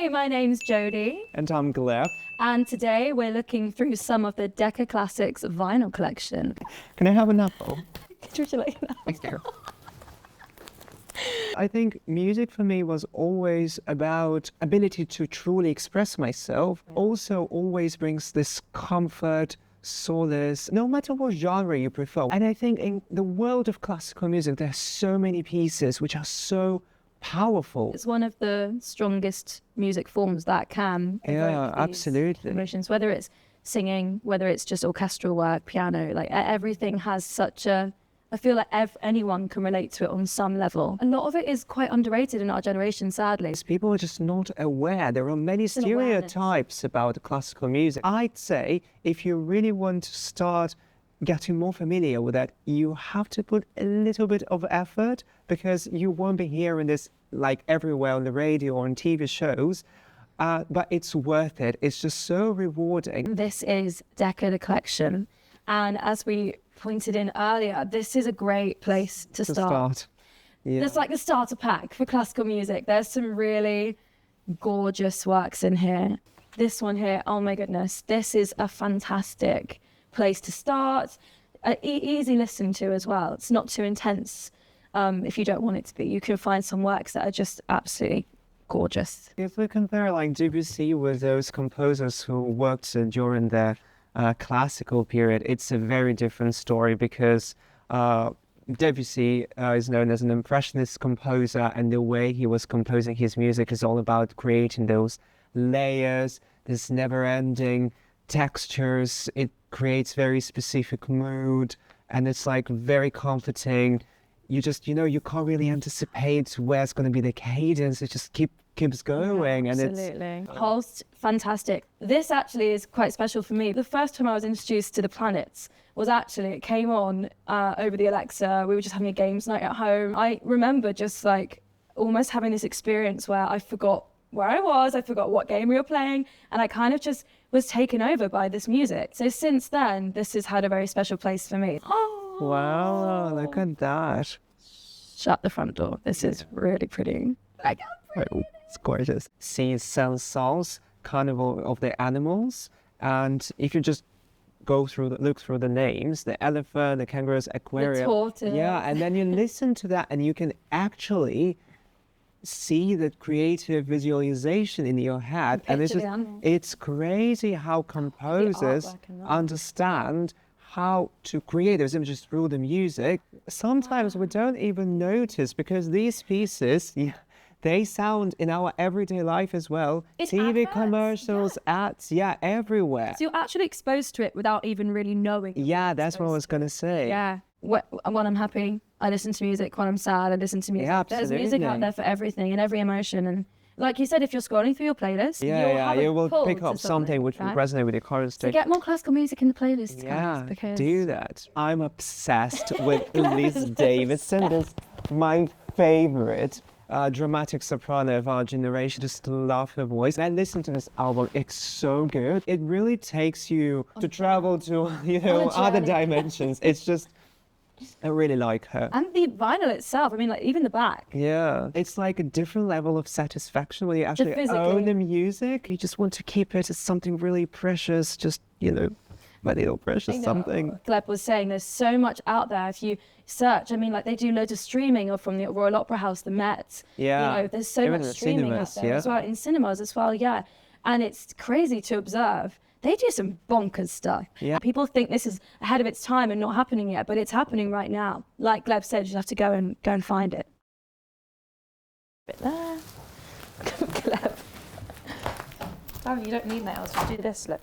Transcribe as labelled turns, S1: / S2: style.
S1: my name's Jodie.
S2: And I'm Gleb.
S1: And today we're looking through some of the Decca Classics vinyl collection.
S2: Can I have an apple?
S1: Would you like that?
S2: Thank you. I think music for me was always about ability to truly express myself. Also always brings this comfort, solace, no matter what genre you prefer. And I think in the world of classical music, there's so many pieces which are so powerful.
S1: It's one of the strongest music forms that can evoke these
S2: absolutely.
S1: emotions, whether it's singing, whether it's just orchestral work, piano, like everything has such a, I feel like anyone can relate to it on some level. A lot of it is quite underrated in our generation, sadly.
S2: People are just not aware. There are many stereotypes about classical music. I'd say if you really want to start getting more familiar with that, you have to put a little bit of effort, because you won't be hearing this like everywhere on the radio or on TV shows. But it's worth it. It's just so rewarding.
S1: This is Decca the Collection. And as we pointed in earlier, this is a great place to start.
S2: Yeah.
S1: It's like the starter pack for classical music. There's some really gorgeous works in here. This one here, oh my goodness, this is a fantastic place to start. Easy listen to as well. It's not too intense if you don't want it to be. You can find some works that are just absolutely gorgeous.
S2: If we compare like Debussy with those composers who worked during the classical period, it's a very different story, because Debussy is known as an impressionist composer, and the way he was composing his music is all about creating those layers, this never-ending textures. It creates very specific mood, and it's like very comforting. You just, you can't really anticipate where it's going to be the cadence. It just keeps going.
S1: Yeah, absolutely. And it's Holst, fantastic. This actually is quite special for me. The first time I was introduced to the planets was actually, it came on over the Alexa. We were just having a games night at home. I remember just like almost having this experience where I forgot where I was, I forgot what game we were playing, and I kind of just was taken over by this music. So since then, this has had a very special place for me. Oh,
S2: wow, look at that.
S1: Shut the front door. This is really pretty.
S2: It's gorgeous. Seas, Sans, Sans, Carnival of the Animals. And if you just look through the names, the elephant, the kangaroos, aquarium.
S1: The tortoise.
S2: Yeah, and then you listen to that and you can actually see the creative visualization in your head. And it's crazy how composers understand how to create those images through the music. Sometimes we don't even notice, because these pieces, they sound in our everyday life as well.
S1: It's
S2: TV
S1: adverts,
S2: commercials, ads, everywhere.
S1: So you're actually exposed to it without even really knowing.
S2: Yeah, that's what I was going to say.
S1: Yeah. When I'm happy, I listen to music. When I'm sad, I listen to music.
S2: Yeah,
S1: There's music out there for everything and every emotion. And like you said, if you're scrolling through your playlist,
S2: you will pick up something which will resonate with your current state.
S1: So get more classical music in the playlist.
S2: Yeah,
S1: because
S2: do that. I'm obsessed with Liz Davidson. That's my favorite dramatic soprano of our generation. Just love her voice. And I listen to this album. It's so good. It really takes you to travel to other dimensions. It's just, I really like her.
S1: And the vinyl itself, I mean, like even the back.
S2: Yeah, it's like a different level of satisfaction when you actually own the music. You just want to keep it as something really precious, just, my little precious something.
S1: Gleb was saying there's so much out there. If you search, I mean, like they do loads of streaming from the Royal Opera House, the Met.
S2: Yeah.
S1: There's so much streaming out there as well, in cinemas as well, And it's crazy to observe. They do some bonkers stuff.
S2: Yeah.
S1: People think this is ahead of its time and not happening yet, but it's happening right now. Like Gleb said, you have to go and find it. Bit there. Gleb. Oh, you don't need nails. Just do this, look.